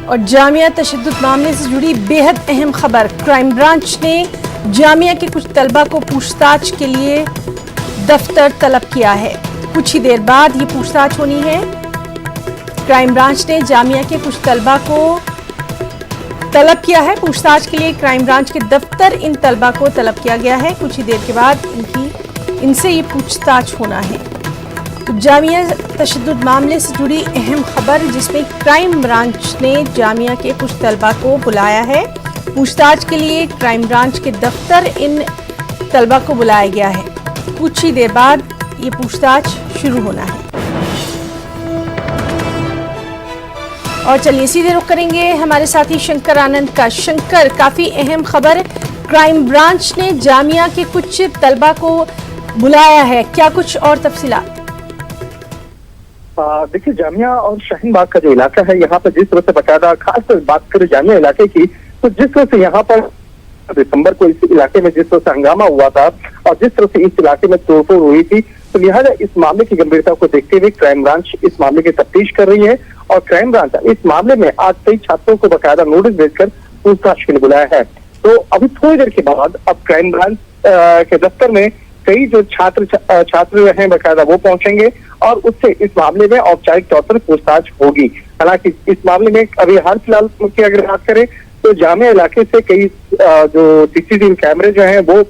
और जामिया तशद्दुद मामले से जुड़ी बेहद अहम खबर। क्राइम ब्रांच ने जामिया के कुछ तलबा को पूछताछ के लिए दफ्तर तलब किया है। कुछ ही देर बाद ये पूछताछ होनी है। क्राइम ब्रांच ने जामिया के कुछ तलबा को तलब किया है पूछताछ के लिए। क्राइम ब्रांच के दफ्तर इन तलबा को तलब किया गया है। कुछ ही देर के बाद इनसे ये पूछताछ होना है। तो जामिया तशद्दुद मामले से जुड़ी अहम खबर, जिसमें क्राइम ब्रांच ने जामिया के कुछ तलबा को बुलाया है पूछताछ के लिए। क्राइम ब्रांच के दफ्तर इन तलबा को बुलाया गया है। कुछ ही देर बाद ये पूछताछ शुरू होना है। और चलिए सीधे रुख करेंगे हमारे साथी शंकर आनंद का। शंकर, काफी अहम खबर, क्राइम ब्रांच ने जामिया के कुछ तलबा को बुलाया है, क्या कुछ और तफसीलात? देखिए, जामिया और शाहीन बाग का जो इलाका है, यहाँ पर जिस तरह से बकायदा खासकर बात करें जामिया इलाके की, तो जिस तरह से यहाँ पर दिसंबर को इस इलाके में जिस तरह से हंगामा हुआ था और जिस तरह से इस इलाके में तोड़फोड़ हुई थी, तो लिहाजा इस मामले की गंभीरता को देखते हुए क्राइम ब्रांच इस मामले की तफ्तीश कर रही है। और क्राइम ब्रांच इस मामले में आज कई छात्रों को बकायदा नोटिस भेजकर पूछताछ के लिए बुलाया है। तो अभी थोड़ी देर के बाद अब क्राइम ब्रांच के दफ्तर में कई जो छात्र हैं बकायदा वो पहुंचेंगे और उससे इस मामले में औपचारिक तौर पर पूछताछ होगी। हालांकि इस मामले में अभी हाल फिलहाल की अगर बात करें तो जामिया इलाके से कई जो सीसीटीवी कैमरे जो हैं वो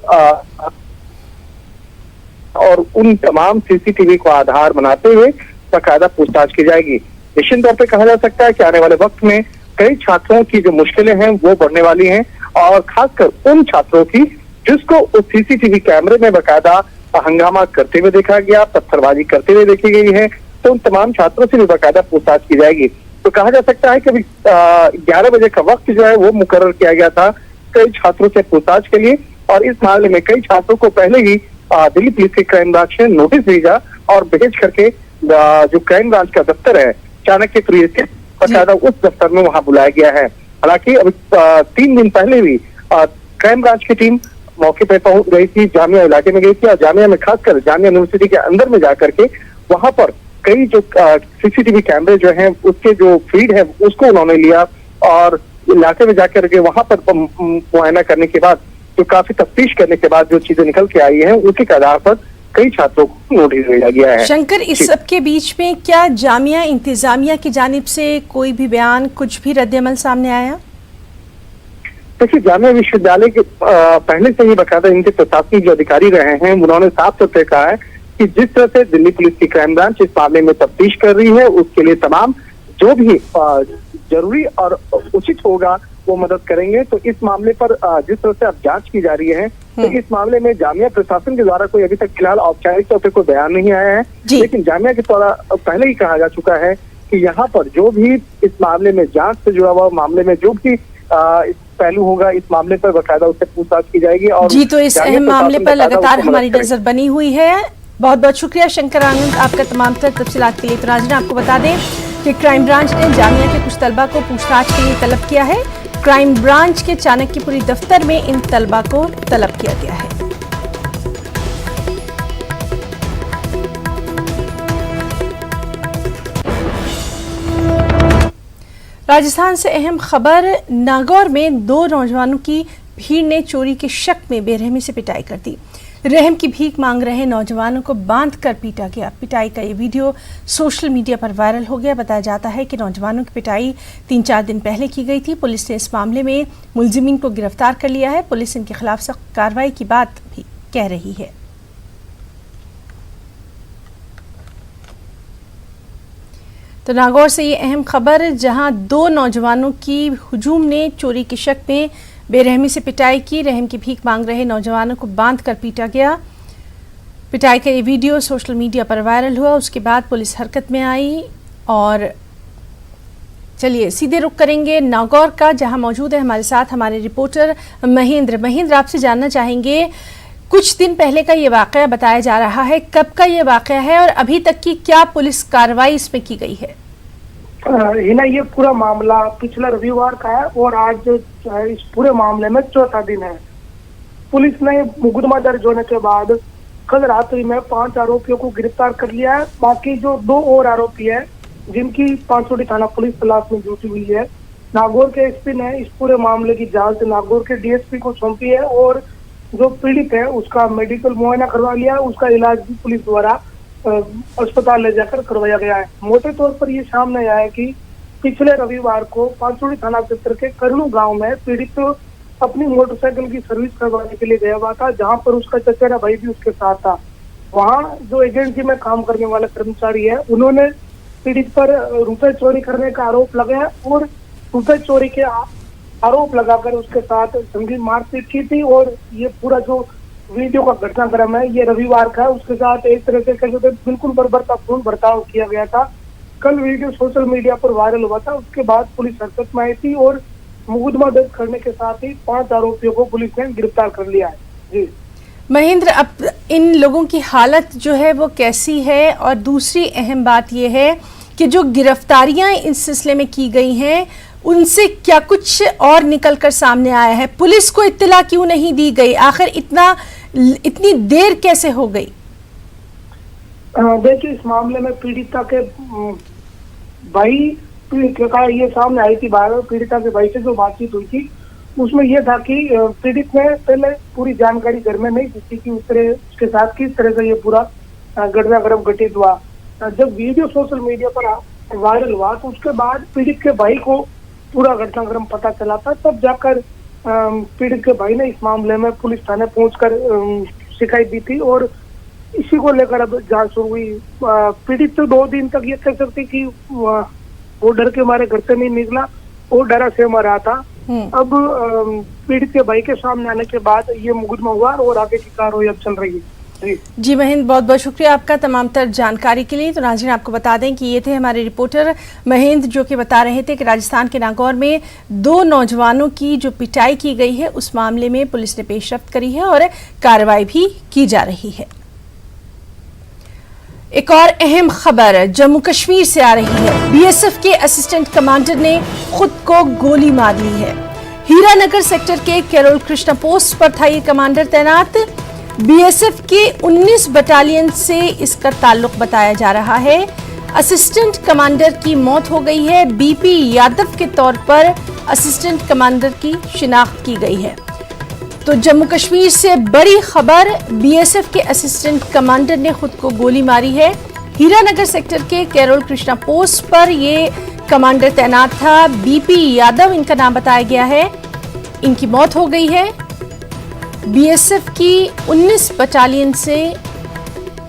और उन तमाम सीसीटीवी को आधार बनाते हुए बकायदा पूछताछ की जाएगी। निश्चित तौर पर कहा जा सकता है कि आने वाले वक्त में कई छात्रों की जो मुश्किलें हैं वो बढ़ने वाली हैं, और खासकर उन छात्रों की जिसको उस सीसीटीवी कैमरे में बकायदा हंगामा करते हुए देखा गया, पत्थरबाजी करते हुए देखी गई है, तो उन तमाम छात्रों से भी बकायदा पूछताछ की जाएगी। तो कहा जा सकता है कि अभी 11 बजे का वक्त जो है वो मुकर्रर किया गया था कई छात्रों से पूछताछ के लिए, और इस मामले में कई छात्रों को पहले ही दिल्ली पुलिस के क्राइम ब्रांच ने नोटिस भेजा और भेज करके जो क्राइम ब्रांच का दफ्तर है चाणक्यपुरी स्थित बकायदा उस दफ्तर में वहां बुलाया गया है। हालांकि अभी 3 दिन पहले भी क्राइम ब्रांच की टीम मौके पर पहुंच गई थी, जामिया इलाके में गई थी, और जामिया में खासकर जामिया यूनिवर्सिटी के अंदर में जाकर के वहां पर कई जो सीसीटीवी कैमरे जो हैं उसके जो फीड है उसको उन्होंने लिया, और इलाके में जाकर के वहां पर मुआयना करने के बाद जो काफी तफ्तीश करने के बाद जो चीजें निकल के आई हैं उसी के आधार पर कई छात्रों को नोटिस भेजा गया है। शंकर, इस सब के बीच में क्या जामिया इंतजामिया की जानिब से कोई भी बयान, कुछ भी रद्द-ए-अमल सामने आया? देखिए, जामिया विश्वविद्यालय के पहले से ही बकायदा इनके प्रशासनिक जो अधिकारी रहे हैं उन्होंने साफ तौर पर कहा है कि जिस तरह से दिल्ली पुलिस की क्राइम ब्रांच इस मामले में तफ्तीश कर रही है उसके लिए तमाम जो भी जरूरी और उचित होगा वो मदद करेंगे। तो इस मामले पर जिस तरह से अब जांच की जा रही है, तो इस मामले में जामिया प्रशासन के द्वारा कोई अभी तक फिलहाल औपचारिक तौर पर कोई बयान नहीं आया है, लेकिन जामिया के द्वारा पहले ही कहा जा चुका है कि यहाँ पर जो भी इस मामले में जांच से जुड़ा हुआ मामले में जो भी पहलू होगा इस मामले पर बकायदा उससे पूछताछ की जाएगी। और जी, तो इस अहम मामले पर लगातार हमारी नजर बनी हुई है। बहुत बहुत शुक्रिया शंकर आनंद आपका तमाम तर तफसीलात के लिए। तो नाज़रीन, आपको बता दें कि क्राइम ब्रांच ने जामिया के कुछ तलबा को पूछताछ के लिए तलब किया है। क्राइम ब्रांच के चाणक्यपुरी दफ्तर में इन तलबा को तलब किया गया है। राजस्थान से अहम खबर, नागौर में 2 नौजवानों की भीड़ ने चोरी के शक में बेरहमी से पिटाई कर दी। रहम की भीख मांग रहे नौजवानों को बांधकर पीटा गया। पिटाई का ये वीडियो सोशल मीडिया पर वायरल हो गया। बताया जाता है कि नौजवानों की पिटाई 3-4 दिन पहले की गई थी। पुलिस ने इस मामले में मुलजिमीन को गिरफ्तार कर लिया है। पुलिस इनके खिलाफ सख्त कार्रवाई की बात भी कह रही है। तो नागौर से ये अहम खबर, जहां 2 नौजवानों की हुजूम ने चोरी के शक में बेरहमी से पिटाई की। रहम की भीख मांग रहे नौजवानों को बांधकर पीटा गया। पिटाई का ये वीडियो सोशल मीडिया पर वायरल हुआ। उसके बाद पुलिस हरकत में आई। और चलिए सीधे रुख करेंगे नागौर का, जहां मौजूद है हमारे साथ हमारे रिपोर्टर महेंद्र। आपसे जानना चाहेंगे, कुछ दिन पहले का ये वाकया बताया जा रहा है, कब का ये वाकया है और अभी तक की क्या पुलिस कार्रवाई इसमें की गई है? हिना, ये पूरा मामला पिछले रविवार का है और आज इस पूरे मामले में 4था दिन है। पुलिस ने मुकदमा दर्ज होने के बाद कल रात्रि में 5 आरोपियों को गिरफ्तार कर लिया है। बाकी जो 2 और आरोपी है जिनकी 500 थाना पुलिस तलाश में जुटी हुई है, नागौर के एसपी ने इस पूरे मामले की जांच नागौर के डीएसपी को सौंपी है और जो पीड़ित है उसका मेडिकल मुआयना करवा लिया, उसका इलाज भी पुलिस द्वारा अस्पताल ले जाकर करवाया गया है। मोटे तौर पर ये सामने आया है कि पिछले रविवार को पांचोड़ी थाना क्षेत्र के करनू गांव में पीड़ित अपनी मोटरसाइकिल की सर्विस करवाने के लिए गया हुआ था, जहां पर उसका चचेरा भाई भी उसके साथ था। वहां जो एजेंसी में काम करने वाले कर्मचारी है, उन्होंने पीड़ित पर रुपए चोरी करने का आरोप लगाया और रुपए चोरी के आरोप लगाकर उसके साथ संगीन मारपीट की थी। और ये पूरा जो वीडियो का घटनाक्रम है ये रविवार का है। उसके साथ एक तरह से कहते बिल्कुल बर्बरतापूर्ण बर्ताव किया गया था। कल वीडियो सोशल मीडिया पर वायरल हुआ था। उसके बाद पुलिस हरकत में आई थी और मुकदमा दर्ज करने के साथ ही 5 आरोपियों को पुलिस ने गिरफ्तार कर लिया है। जी महेंद्र, अब इन लोगों की हालत जो है वो कैसी है? और दूसरी अहम बात यह है कि जो गिरफ्तारियां इस सिलसिले में की गई हैं उनसे क्या कुछ और निकल कर सामने आया है? पुलिस को इत्तला क्यों नहीं दी गई? आखिर इतनी देर कैसे हो गई? देखिए, इस मामले में पीड़िता के भाई का ये सामने आई थी बाहर। पीड़िता के भाई से जो बातचीत हुई थी उसमें यह था कि पीड़ित ने पहले पूरी जानकारी घर में नहीं दी थी कि उसके साथ किस तरह से ये पूरा घटनाक्रम घटित हुआ। जब वीडियो सोशल मीडिया पर वायरल हुआ तो उसके बाद पीड़ित के भाई को पूरा घटनाक्रम पता चला था। तब जाकर पीड़ित के भाई ने इस मामले में पुलिस थाने पहुंचकर शिकायत दी थी और इसी को लेकर अब जांच शुरू हुई। पीड़ित तो 2 दिन तक ये कह सकती कि वो डर के मारे घर से नहीं निकला, वो डरा से रहा था। अब पीड़ित के भाई के सामने आने के बाद ये मुकदमा हुआ और आगे की कार्रवाई अब चल रही है। जी महेंद्र, बहुत बहुत शुक्रिया आपका तमाम तर जानकारी के लिए। तो नाज़रीन, आपको बता दें कि ये थे हमारे रिपोर्टर महेंद्र, जो कि बता रहे थे कि राजस्थान के नागौर में 2 नौजवानों की जो पिटाई की गई है उस मामले में पुलिस ने पेशरफ्त करी है और कार्रवाई भी की जा रही है। एक और अहम खबर जम्मू कश्मीर से आ रही है। बीएसएफ के असिस्टेंट कमांडर ने खुद को गोली मार ली है। हीरानगर सेक्टर के कैरोल कृष्णा पोस्ट पर था ये कमांडर तैनात। बीएसएफ के 19 बटालियन से इसका ताल्लुक बताया जा रहा है। असिस्टेंट कमांडर की मौत हो गई है। बीपी यादव के तौर पर असिस्टेंट कमांडर की शिनाख्त की गई है। तो जम्मू कश्मीर से बड़ी खबर, बीएसएफ के असिस्टेंट कमांडर ने खुद को गोली मारी है। हीरानगर सेक्टर के कैरोल कृष्णा पोस्ट पर ये कमांडर तैनात था। बीपी यादव इनका नाम बताया गया है। इनकी मौत हो गई है। बीएसएफ की 19 बटालियन से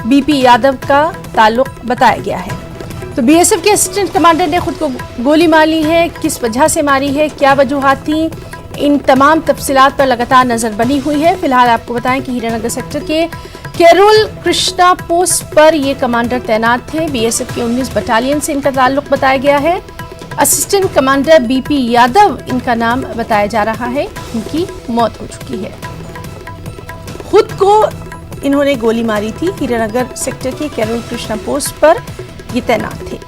बीपी यादव का ताल्लुक बताया गया है। तो बीएसएफ के असिस्टेंट कमांडर ने खुद को गोली मार ली है। किस वजह से मारी है, क्या वजूहात थी, इन तमाम तफसीलात पर लगातार नजर बनी हुई है। फिलहाल आपको बताएं कि हीरानगर सेक्टर के कैरोल कृष्णा पोस्ट पर ये कमांडर तैनात थे। बीएसएफ के 19 बटालियन से इनका ताल्लुक बताया गया है। असिस्टेंट कमांडर बीपी यादव इनका नाम बताया जा रहा है। इनकी मौत हो चुकी है। खुद को इन्होंने गोली मारी थी। हीरानगर सेक्टर के कैरोल कृष्णा पोस्ट पर ये तैनात थे।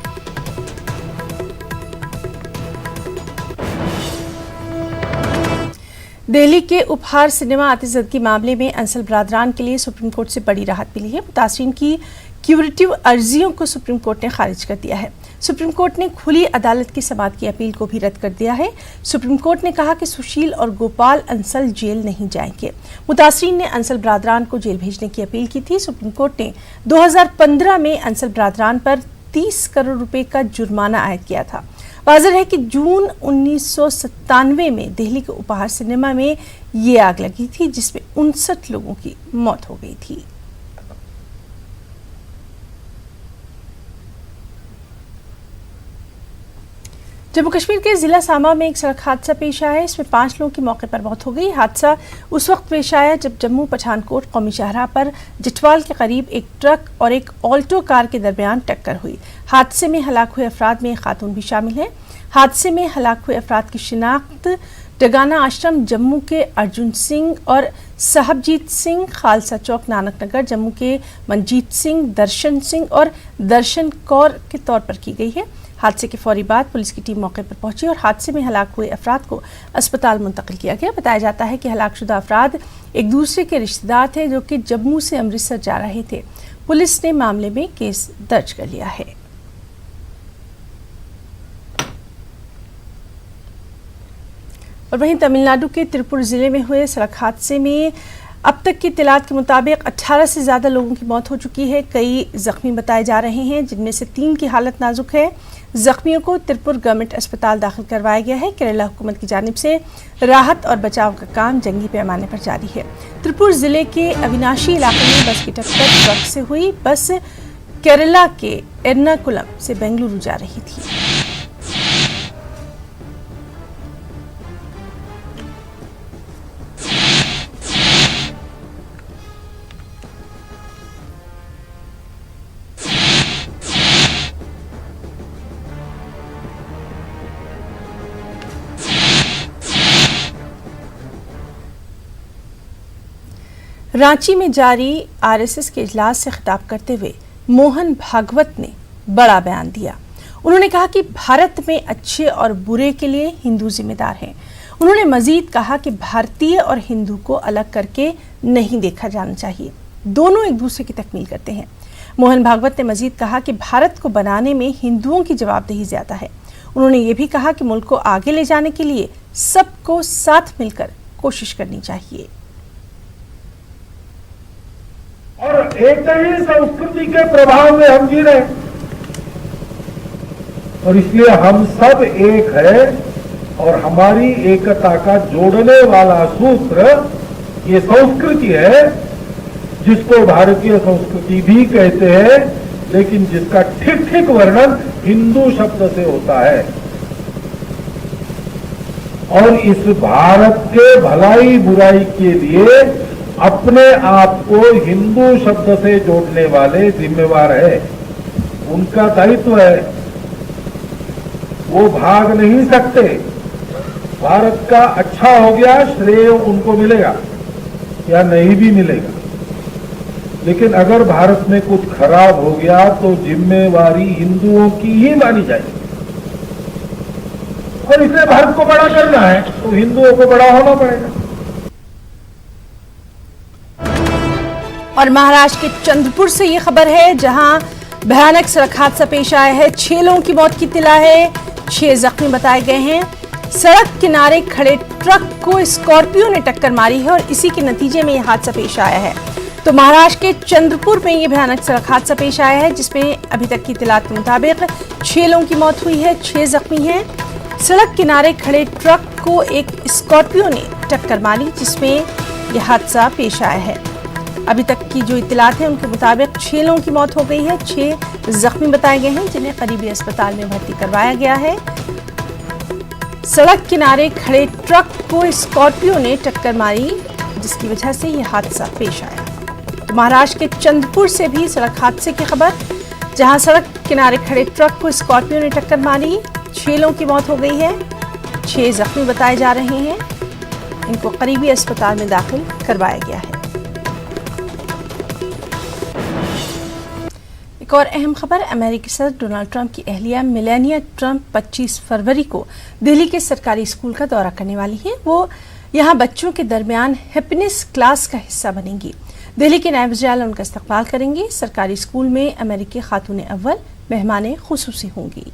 दिल्ली के उपहार सिनेमा आतिशबाजी मामले में अंसल बरादरान के लिए सुप्रीम कोर्ट से बड़ी राहत मिली है। मुतासरीन की क्यूरेटिव अर्जियों को सुप्रीम कोर्ट ने खारिज कर दिया है। सुप्रीम कोर्ट ने खुली अदालत की समाअत की अपील को भी रद्द कर दिया है। सुप्रीम कोर्ट ने कहा कि सुशील और गोपाल अंसल जेल नहीं जाएंगे। मुतासरीन ने अंसल बरादरान को जेल भेजने की अपील की थी। सुप्रीम कोर्ट ने 2015 में अंसल बरादरान पर 30 करोड़ रुपए का जुर्माना आयद किया था। वाज़ेह है कि जून 1997 में दिल्ली के उपहार सिनेमा में ये आग लगी थी, जिसमें 59 लोगों की मौत हो गई थी। जम्मू कश्मीर के जिला सामा में एक सड़क हादसा पेश आया है। इसमें 5 लोगों की मौके पर मौत हो गई। हादसा उस वक्त पेश आया जब जम्मू पठानकोट कौमी शाहराह पर जिटवाल के करीब एक ट्रक और एक ऑल्टो कार के दरमियान टक्कर हुई। हादसे में हलाक हुए अफराद में एक खातून भी शामिल है। हादसे में हलाक हुए अफराद की शिनाख्त डगाना आश्रम जम्मू के अर्जुन सिंह और साहबजीत सिंह, खालसा चौक नानक नगर जम्मू के मनजीत सिंह, दर्शन सिंह और दर्शन कौर के तौर पर की गई है। हादसे के फौरी बाद पुलिस की टीम मौके पर पहुंची और हादसे में हलाक हुए अफराद को अस्पताल मुंतकिल किया गया। बताया जाता है कि हलाकशुदा अफराद एक दूसरे के रिश्तेदार थे, जो कि जम्मू से अमृतसर जा रहे थे। पुलिस ने मामले में केस दर्ज कर लिया है। और वहीं तमिलनाडु के तिरुपुर जिले में हुए सड़क हादसे में अब तक की इत्तलात के मुताबिक 18 से ज्यादा लोगों की मौत हो चुकी है। कई जख्मी बताए जा रहे हैं, जिनमें से 3 की हालत नाजुक है। जख्मियों को तिरुपुर गवर्नमेंट अस्पताल दाखिल करवाया गया है। केरला हुकूमत की जानिब से राहत और बचाव का काम जंगी पैमाने पर जारी है। तिरुपुर जिले के अविनाशी इलाके में बस की टक्कर ट्रक से हुई। बस केरला के एर्नाकुलम से बेंगलुरु जा रही थी। रांची में जारी आरएसएस के इजलास से खिताब करते हुए मोहन भागवत ने बड़ा बयान दिया। उन्होंने कहा कि भारत में अच्छे और बुरे के लिए हिंदू जिम्मेदार हैं। उन्होंने मजीद कहा कि भारतीय और हिंदू को अलग करके नहीं देखा जाना चाहिए, दोनों एक दूसरे की तकमील करते हैं। मोहन भागवत ने मजीद कहा कि भारत को बनाने में हिंदुओं की जवाबदेही ज्यादा है। उन्होंने ये भी कहा कि मुल्क को आगे ले जाने के लिए सबको साथ मिलकर कोशिश करनी चाहिए। और एक ही संस्कृति के प्रभाव में हम जी रहे और इसलिए हम सब एक है और हमारी एकता का जोड़ने वाला सूत्र ये संस्कृति है, जिसको भारतीय संस्कृति भी कहते हैं, लेकिन जिसका ठीक ठीक वर्णन हिंदू शब्द से होता है। और इस भारत के भलाई बुराई के लिए अपने आप को हिंदू शब्द से जोड़ने वाले जिम्मेवार है, उनका दायित्व है, वो भाग नहीं सकते। भारत का अच्छा हो गया श्रेय उनको मिलेगा या नहीं भी मिलेगा, लेकिन अगर भारत में कुछ खराब हो गया तो जिम्मेवारी हिंदुओं की ही मानी जाएगी। और इसलिए भारत को बड़ा करना है तो हिंदुओं को बड़ा होना पड़ेगा। और महाराष्ट्र के चंद्रपुर से ये खबर है, जहां भयानक सड़क हादसा पेश आया है। 6 लोगों की मौत की इत्तला है, 6 जख्मी बताए गए हैं। सड़क किनारे खड़े ट्रक को स्कॉर्पियो ने टक्कर मारी है और इसी के नतीजे में यह हादसा पेश आया है। तो महाराष्ट्र के चंद्रपुर में यह भयानक सड़क हादसा पेश आया है, जिसमें अभी तक की इत्तलात के मुताबिक 6 लोगों की मौत हुई है, 6 जख्मी हैं। सड़क किनारे खड़े ट्रक को एक स्कॉर्पियो ने टक्कर मारी, जिसमें यह हादसा पेश आया है। अभी तक की जो इत्तलात है उनके मुताबिक 6 लोगों की मौत हो गई है, 6 जख्मी बताए गए हैं, जिन्हें करीबी अस्पताल में भर्ती करवाया गया है। सड़क किनारे खड़े ट्रक को स्कॉर्पियो ने टक्कर मारी, जिसकी वजह से यह हादसा पेश आया। तो महाराष्ट्र के चंद्रपुर से भी सड़क हादसे की खबर, जहां सड़क किनारे खड़े ट्रक को स्कॉर्पियो ने टक्कर मारी, 6 लोगों की मौत हो गई है, 6 जख्मी बताए जा रहे हैं। इनको करीबी अस्पताल में दाखिल करवाया गया है। एक और अहम खबर, अमेरिकी सदर डोनाल्ड ट्रंप की अहलिया मेलानिया ट्रंप 25 फरवरी को दिल्ली के सरकारी स्कूल का दौरा करने वाली हैं। वो यहां बच्चों के दरमियान हैप्पीनेस क्लास का हिस्सा बनेंगी। दिल्ली के नायब वज़ीर आला उनका इस्तकबाल करेंगे। सरकारी स्कूल में अमेरिकी खातून अव्वल मेहमान खुसूसी होंगी।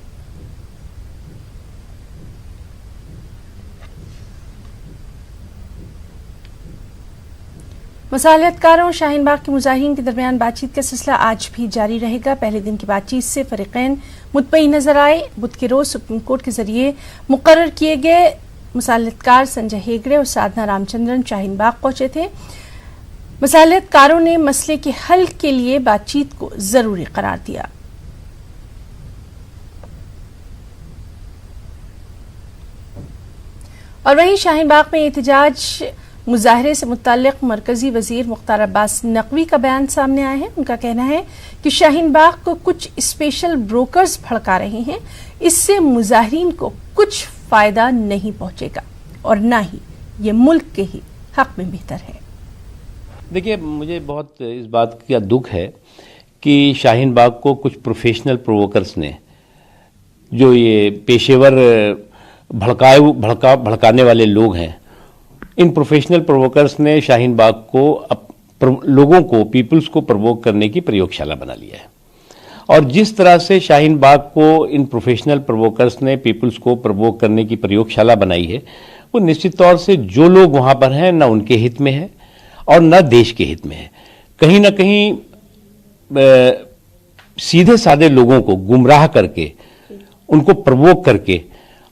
मसालियतकारों शाहीन बाग के मुजाहिरीन के दरमियान बातचीत का सिलसिला आज भी जारी रहेगा। पहले दिन की बातचीत से फरीकैन मुतमईन नजर आए। बुध के रोज सुप्रीम कोर्ट के जरिए मुकर्रर किए गए मसालियतकार संजय हेगड़े और साधना रामचंद्रन शाहीन बाग पहुंचे थे। मसालियतकारों ने मसले के हल के लिए बातचीत को जरूरी करार दिया। और वहीं शाहीन बाग में एहतजाज मुजाहरे से मुताल्लिक मरकजी वजीर मुख्तार अब्बास नकवी का बयान सामने आया है। उनका कहना है कि शाहीन बाग को कुछ स्पेशल ब्रोकर्स भड़का रहे हैं, इससे मुजाहिरीन को कुछ फायदा नहीं पहुंचेगा और ना ही ये मुल्क के ही हक में बेहतर है। देखिए, मुझे बहुत इस बात का दुख है कि शाहीन बाग को कुछ प्रोफेशनल प्रोवोकर्स ने, जो ये पेशेवर भड़काने वाले लोग हैं, इन प्रोफेशनल प्रोवोकर्स ने शाहीन बाग को लोगों को, पीपल्स को प्रवोक करने की प्रयोगशाला बना लिया है। और जिस तरह से शाहीन बाग को इन प्रोफेशनल प्रोवोकर्स ने पीपल्स को प्रवोक करने की प्रयोगशाला बनाई है, वो निश्चित तौर से जो लोग वहां पर हैं न उनके हित में है और न देश के हित में है। कहीं ना कहीं सीधे साधे लोगों को गुमराह करके, उनको प्रवोक करके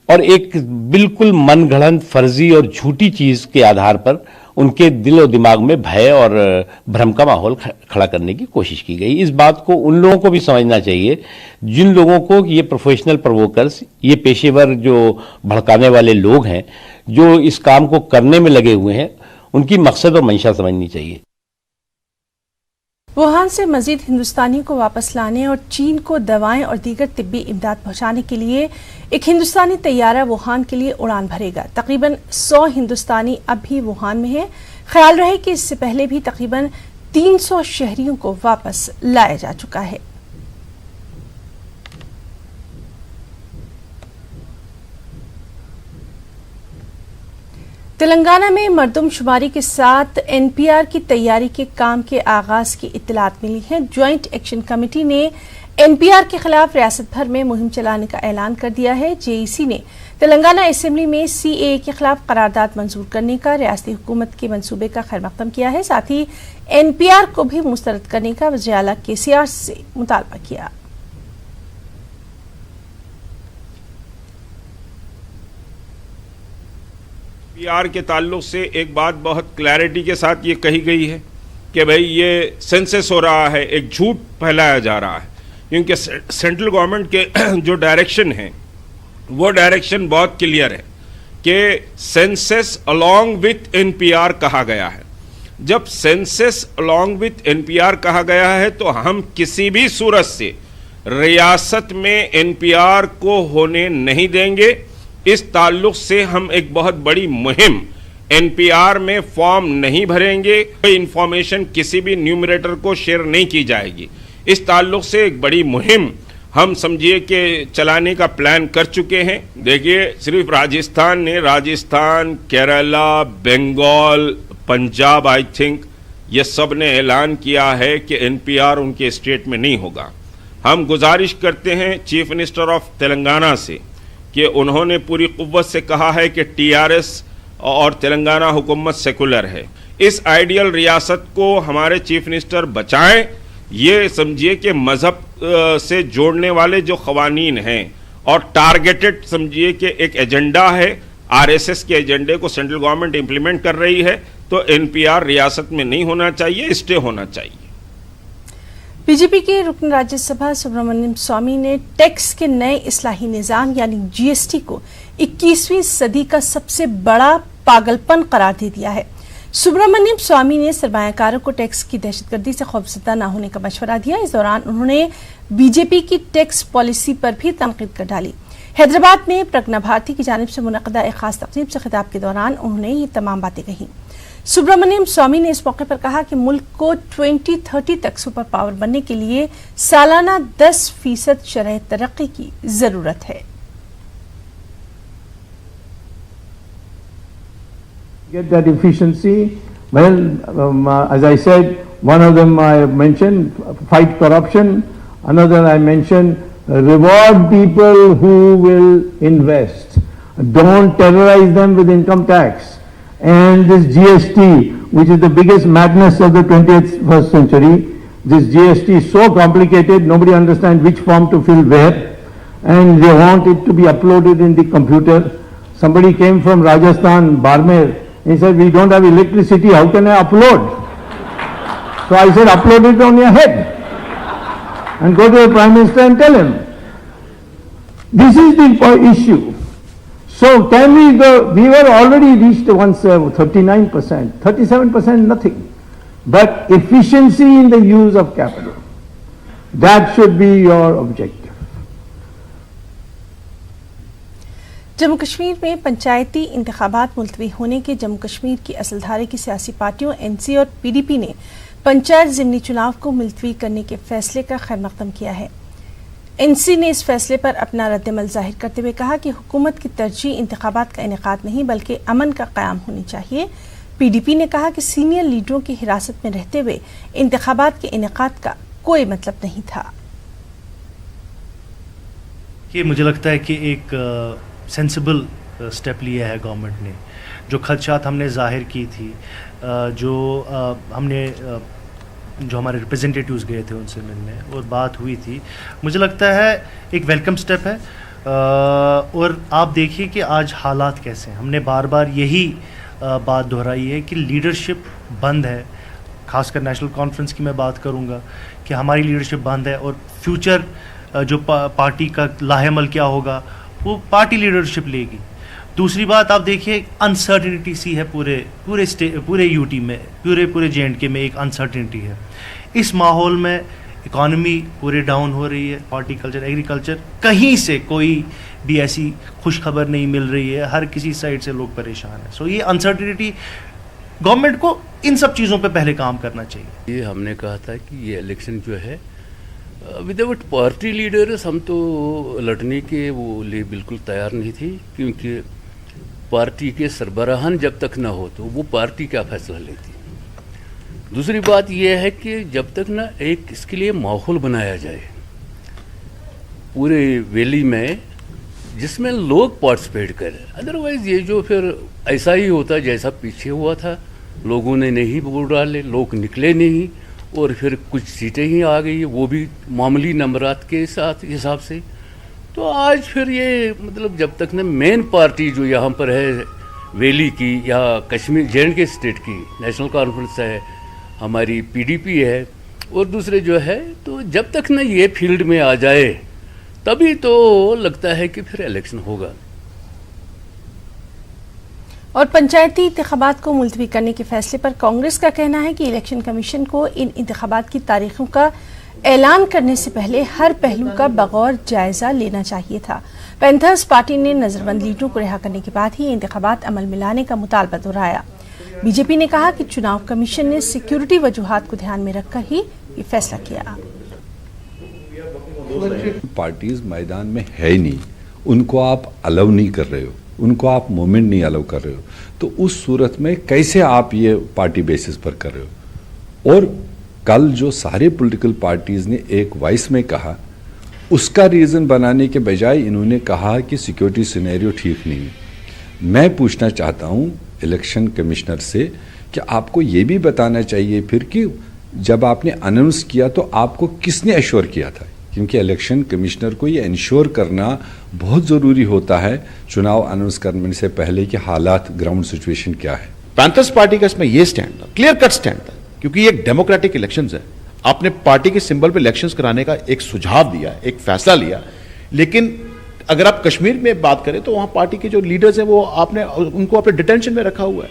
और एक बिल्कुल मनगढ़ंत फर्जी और झूठी चीज के आधार पर उनके दिल और दिमाग में भय और भ्रम का माहौल खड़ा करने की कोशिश की गई। इस बात को उन लोगों को भी समझना चाहिए जिन लोगों को ये प्रोफेशनल प्रोवोकर्स, ये पेशेवर जो भड़काने वाले लोग हैं, जो इस काम को करने में लगे हुए हैं, उनकी मकसद और मंशा समझनी चाहिए। वुहान से मजीद हिंदुस्तानियों को वापस लाने और चीन को दवाएं और दीगर तिब्बी इमदाद पहुंचाने के लिए एक हिंदुस्तानी तैयारा वुहान के लिए उड़ान भरेगा। तकरीबन 100 हिंदुस्तानी अब भी वुहान में हैं। ख्याल रहे कि इससे पहले भी तकरीबन 300 शहरियों को वापस लाया जा चुका है। तेलंगाना में मरदमशुमारी के साथ एनपीआर की तैयारी के काम के आगाज की इत्तलात मिली है। ज्वाइंट एक्शन कमेटी ने एनपीआर के खिलाफ रियासत भर में मुहिम चलाने का ऐलान कर दिया है। जेईसी ने तेलंगाना असेंबली में सीएए के खिलाफ करारदाद मंजूर करने का रियासती हुकूमत के मंसूबे का खैरमकदम किया है। साथ ही एनपीआर को भी मुस्तरद करने का वज़ीर आला केसीआर से मुतालबा किया। एनपीआर के ताल्लुक से एक बात बहुत क्लैरिटी के साथ ये कही गई है कि भाई ये सेंसस हो रहा है, एक झूठ फैलाया जा रहा है, क्योंकि सेंट्रल गवर्नमेंट के जो डायरेक्शन है वो डायरेक्शन बहुत क्लियर है कि सेंसस अलोंग विथ एनपीआर कहा गया है। जब सेंसस अलोंग विथ एनपीआर कहा गया है तो हम किसी भी सूरत से रियासत में एनपीआर को होने नहीं देंगे। इस ताल्लुक से हम एक बहुत बड़ी मुहिम, एनपीआर में फॉर्म नहीं भरेंगे, कोई इंफॉर्मेशन किसी भी न्यूमरेटर को शेयर नहीं की जाएगी। इस ताल्लुक से एक बड़ी मुहिम हम समझिए कि चलाने का प्लान कर चुके हैं। देखिए, सिर्फ राजस्थान ने, राजस्थान, केरला, बंगाल, पंजाब, आई थिंक ये सब ने ऐलान किया है कि एनपीआर उनके स्टेट में नहीं होगा। हम गुजारिश करते हैं चीफ मिनिस्टर ऑफ तेलंगाना से कि उन्होंने पूरी कुव्वत से कहा है कि टीआरएस और तेलंगाना हुकूमत सेकुलर है। इस आइडियल रियासत को हमारे चीफ मिनिस्टर बचाएं। ये समझिए कि मजहब से जोड़ने वाले जो खवानीन हैं और टारगेटेड समझिए कि एक एजेंडा है, आरएसएस के एजेंडे को सेंट्रल गवर्नमेंट इंप्लीमेंट कर रही है, तो एनपीआर रियासत में नहीं होना चाहिए, स्टे होना चाहिए। बीजेपी के रुकन राज्यसभा सुब्रमण्यम स्वामी ने टैक्स के नए इस्लाही निजाम यानी जीएसटी को 21वीं सदी का सबसे बड़ा पागलपन करार दे दिया है। सुब्रमण्यम स्वामी ने सरमायाकारों को टैक्स की दहशतगर्दी से खौफजदा न होने का मशवरा दिया। इस दौरान उन्होंने बीजेपी की टैक्स पॉलिसी पर भी तनकीद कर डाली। हैदराबाद में प्रज्ञा भारती की जानिब से मुनक़दा एक खास तक़रीब से खिताब के दौरान उन्होंने ये तमाम बातें कही। सुब्रमण्यम स्वामी ने इस मौके पर कहा कि मुल्क को 2030 तक सुपर पावर बनने के लिए सालाना 10% शरह तरक्की की जरूरत है। Get that efficiency. Well, as I said, one of them I mentioned, fight corruption. Another I mentioned, reward people who will invest. Don't terrorize them with income tax. And this GST, which is the biggest madness of the 21st century, this GST is so complicated, nobody understands which form to fill where, and they want it to be uploaded in the computer. Somebody came from Rajasthan, Barmer, he said, we don't have electricity, how can I upload? So I said, upload it on your head and go to the Prime Minister and tell him. This is the issue. So can we go, we were already reached once 39%, 37% nothing. But efficiency in the use of capital, that should be your objective. Jammu Kashmir में पंचायती इंतखाबात मुलतवी होने के जम्मू कश्मीर की असलधारे की सियासी पार्टियों NC और PDP ने पंचायत ज़िमनी चुनाव को मुलतवी करने के फैसले का खैरमकदम किया है। एनसी ने इस फैसले पर अपना रद्दमल जाहिर करते हुए कहा कि हुकूमत की तरजीह इंतखाबात का इनेकाद नहीं बल्कि अमन का क़याम होनी चाहिए। पीडीपी ने कहा कि सीनियर लीडरों की हिरासत में रहते हुए इंतखाबात के इनेकाद का कोई मतलब नहीं था। ये मुझे लगता है कि एक सेंसिबल स्टेप लिया है गवर्नमेंट ने। जो खदशात हमने ज़ाहिर की थी, जो हमारे रिप्रेजेंटेटिव्स गए थे उनसे मिलने और बात हुई थी, मुझे लगता है एक वेलकम स्टेप है। और आप देखिए कि आज हालात कैसे हैं। हमने बार बार यही बात दोहराई है कि लीडरशिप बंद है, खासकर नेशनल कॉन्फ्रेंस की मैं बात करूंगा कि हमारी लीडरशिप बंद है और फ्यूचर जो पार्टी का लाहेमल क्या होगा वो पार्टी लीडरशिप लेगी। दूसरी बात आप देखिए, अनसर्टिनिटी सी है पूरे यूटी में, पूरे J&K में एक अनसर्टिनिटी है। इस माहौल में इकॉनमी पूरे डाउन हो रही है, हॉर्टिकल्चर, एग्रीकल्चर, कहीं से कोई भी ऐसी खुशखबर नहीं मिल रही है, हर किसी साइड से लोग परेशान हैं। सो ये अनसर्टिनिटी, गवर्नमेंट को इन सब चीज़ों पे पहले काम करना चाहिए। ये हमने कहा था कि ये इलेक्शन जो है विदाउट पार्टी लीडर्स हम तो लड़ने के वो लिए बिल्कुल तैयार नहीं थी, क्योंकि पार्टी के सरबराहान जब तक ना हो तो वो पार्टी क्या फैसला लेती। दूसरी बात यह है कि जब तक ना एक इसके लिए माहौल बनाया जाए पूरे वैली में जिसमें लोग पार्टिसिपेट करें, अदरवाइज ये जो फिर ऐसा ही होता जैसा पीछे हुआ था, लोगों ने नहीं वोट डाले, लोग निकले नहीं और फिर कुछ सीटें ही आ गई, वो भी मामूली नंबरात के साथ हिसाब से। तो आज फिर ये मतलब जब तक ना मेन पार्टी जो यहाँ पर है वैली की या कश्मीर J&K स्टेट की नेशनल कॉन्फ्रेंस है, हमारी PDP है और दूसरे जो है, तो जब तक ना ये फील्ड में आ जाए तभी तो लगता है कि फिर इलेक्शन होगा। और पंचायती इंतखाबात को मुलतवी करने के फैसले पर कांग्रेस का कहना है कि इलेक्शन कमीशन को इन इंतखाबात की तारीखों का ऐलान करने से पहले हर पहलू का बगौर जायजा लेना चाहिए था। पैंथर्स पार्टी ने नजरबंद लीडरों को रिहा करने के बाद ही इंतखाबात अमल में लाने का मुतालबा दोहराया। बीजेपी ने कहा कि चुनाव कमीशन ने सिक्योरिटी वजूहात को ध्यान में रखकर ही ये फैसला किया। पार्टीज मैदान में है ही नहीं, उनको आप अलाउ नहीं कर रहे हो, उनको आप मूवमेंट नहीं अलाउ कर रहे हो, तो उस सूरत में कैसे आप ये पार्टी बेसिस पर कर रहे हो। और कल जो सारे पॉलिटिकल पार्टीज ने एक वॉइस में कहा, उसका रीज़न बनाने के बजाय इन्होंने कहा कि सिक्योरिटी सिनेरियो ठीक नहीं है। मैं पूछना चाहता हूँ इलेक्शन कमिश्नर से कि आपको ये भी बताना चाहिए फिर कि जब आपने अनाउंस किया तो आपको किसने एश्योर किया था, क्योंकि इलेक्शन कमिश्नर को ये इंश्योर करना बहुत ज़रूरी होता है चुनाव अनाउंस करने से पहले कि हालात ग्राउंड सिचुएशन क्या है। पैंथर्स पार्टी का इसमें ये स्टैंड था, क्लियर कट स्टैंड था, क्योंकि ये एक डेमोक्रेटिक इलेक्शंस है। आपने पार्टी के सिंबल पे इलेक्शंस कराने का एक सुझाव दिया, एक फैसला लिया, लेकिन अगर आप कश्मीर में बात करें तो वहां पार्टी के जो लीडर्स हैं वो आपने उनको अपने डिटेंशन में रखा हुआ है।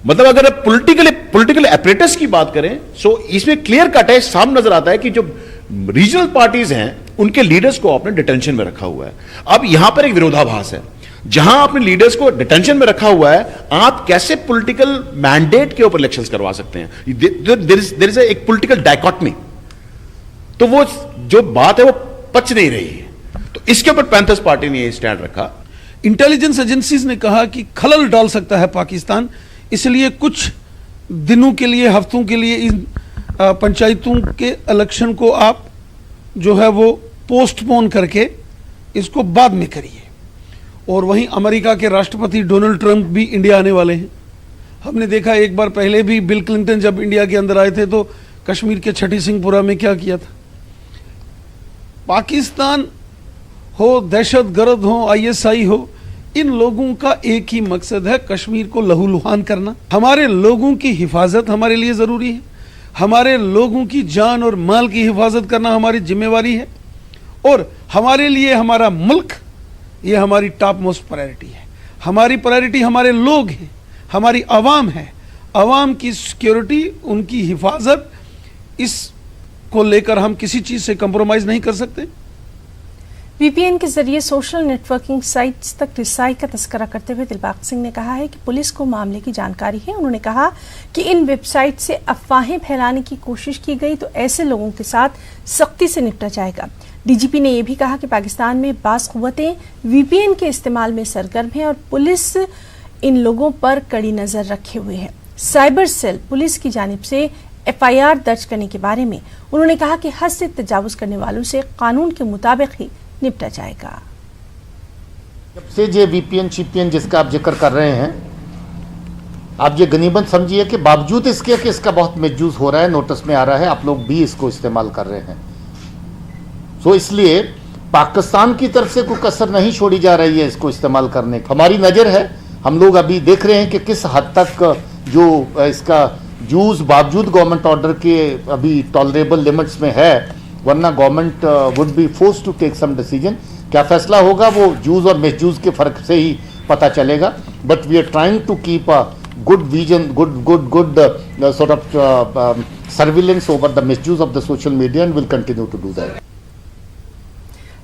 मतलब अगर आप पॉलिटिकल एपरेटस की बात करें सो इसमें क्लियर कट है, सामने नजर आता है कि जो रीजनल पार्टीज हैं उनके लीडर्स को आपने डिटेंशन में रखा हुआ है। अब यहां पर एक विरोधाभास है, जहां आपने लीडर्स को डिटेंशन में रखा हुआ है, आप कैसे पॉलिटिकल मैंडेट के ऊपर इलेक्शंस करवा सकते हैं। देयर इज एक पॉलिटिकल डायकॉटमी, तो वो जो बात है वो पच नहीं रही है। तो इसके ऊपर पैंथर्स पार्टी ने ये स्टैंड रखा। इंटेलिजेंस एजेंसीज ने कहा कि खलल डाल सकता है पाकिस्तान, इसलिए कुछ दिनों के लिए, हफ्तों के लिए इन पंचायतों के इलेक्शन को आप जो है वो पोस्टपोन करके इसको बाद में करिए। और वहीं अमेरिका के राष्ट्रपति डोनाल्ड ट्रंप भी इंडिया आने वाले हैं। हमने देखा एक बार पहले भी बिल क्लिंटन जब इंडिया के अंदर आए थे तो कश्मीर के छठी सिंहपुरा में क्या किया था। पाकिस्तान हो, दहशतगर्द हो, ISI हो, इन लोगों का एक ही मकसद है कश्मीर को लहूलुहान करना। हमारे लोगों की हिफाजत हमारे लिए जरूरी है, हमारे लोगों की जान और माल की हिफाजत करना हमारी जिम्मेवारी है और हमारे लिए हमारा मुल्क ये हमारी टॉप मोस्ट प्रायोरिटी है। हमारी प्रायोरिटी हमारे लोग हैं, हमारी आवाम है। आवाम की सिक्योरिटी, उनकी हिफाजत, इसको लेकर हम किसी चीज से कंप्रोमाइज नहीं कर सकते। VPN के जरिए सोशल नेटवर्किंग साइट्स तक रिसाई का तस्करा करते हुए दिलबाग सिंह ने कहा है कि पुलिस को मामले की जानकारी है। उन्होंने कहा कि इन वेबसाइट से अफवाहें फैलाने की कोशिश की गई तो ऐसे लोगों के साथ सख्ती से निपटा जाएगा। DGP ने यह भी कहा कि पाकिस्तान में बाज़ क़ुव्वतें VPN के इस्तेमाल में सरगर्म हैं और पुलिस इन लोगों पर कड़ी नजर रखे हुए है। साइबर सेल पुलिस की जानिब से FIR दर्ज करने के बारे में उन्होंने कहा कि हद से तजावुज करने वालों से कानून के मुताबिक ही निपटा जाएगा। जब से ये वीपीएन शीपीएन जिसका आप जिक्र कर रहे हैं, आप ये गनीमत समझिए कि बावजूद इसके कि इसका बहुत मिसयूज हो रहा है, नोटिस में आ रहा है, आप लोग भी इसको इस्तेमाल कर रहे हैं। सो इसलिए पाकिस्तान की तरफ से कोई कसर नहीं छोड़ी जा रही है इसको इस्तेमाल करने की। हमारी नज़र है, हम लोग अभी देख रहे हैं कि किस हद तक जो इसका यूज़ बावजूद गवर्नमेंट ऑर्डर के अभी टॉलरेबल लिमिट्स में है, वरना government would be force to take some decision. क्या फैसला होगा वो यूज़ और मिसयूज़ के फ़र्क से ही पता चलेगा। But we are trying to keep a good vision, good sort of surveillance over the misuse of the social media and will continue to do that.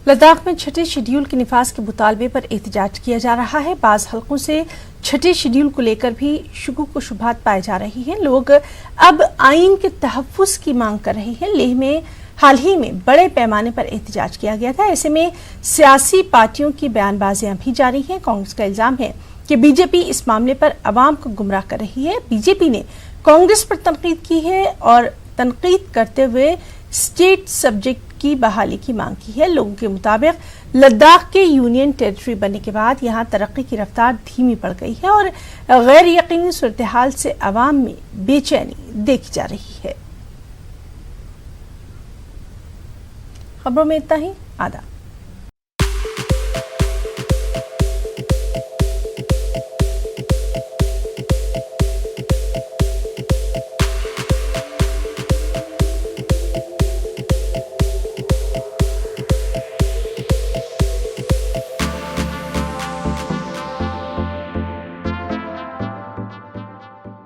Ladakh में छठे शेड्यूल के निफाज के मुतालबे पर एहतजाज किया जा रहा है। बाज़ हलकों से छठे शेड्यूल को लेकर भी शुगूक व शुबहात पाए जा रही हैं। लोग अब आइन के तहफ़्फ़ुज़ की मांग कर रहे हैं। लेह में हाल ही में बड़े पैमाने पर एहतजाज किया गया था। ऐसे में सियासी पार्टियों की बयानबाजियां भी जारी हैं। कांग्रेस का इल्ज़ाम है कि बीजेपी इस मामले पर अवाम को गुमराह कर रही है। बीजेपी ने कांग्रेस पर तनकीद की है और तनकीद करते हुए स्टेट सब्जेक्ट की बहाली की मांग की है। लोगों के मुताबिक लद्दाख के यूनियन टेरिटरी बनने के बाद यहां तरक्की की रफ्तार धीमी पड़ गई है और गैर यकीनी सूरत हाल से अवाम में बेचैनी देखी जा रही है। खबरों में इतना ही। आदाब।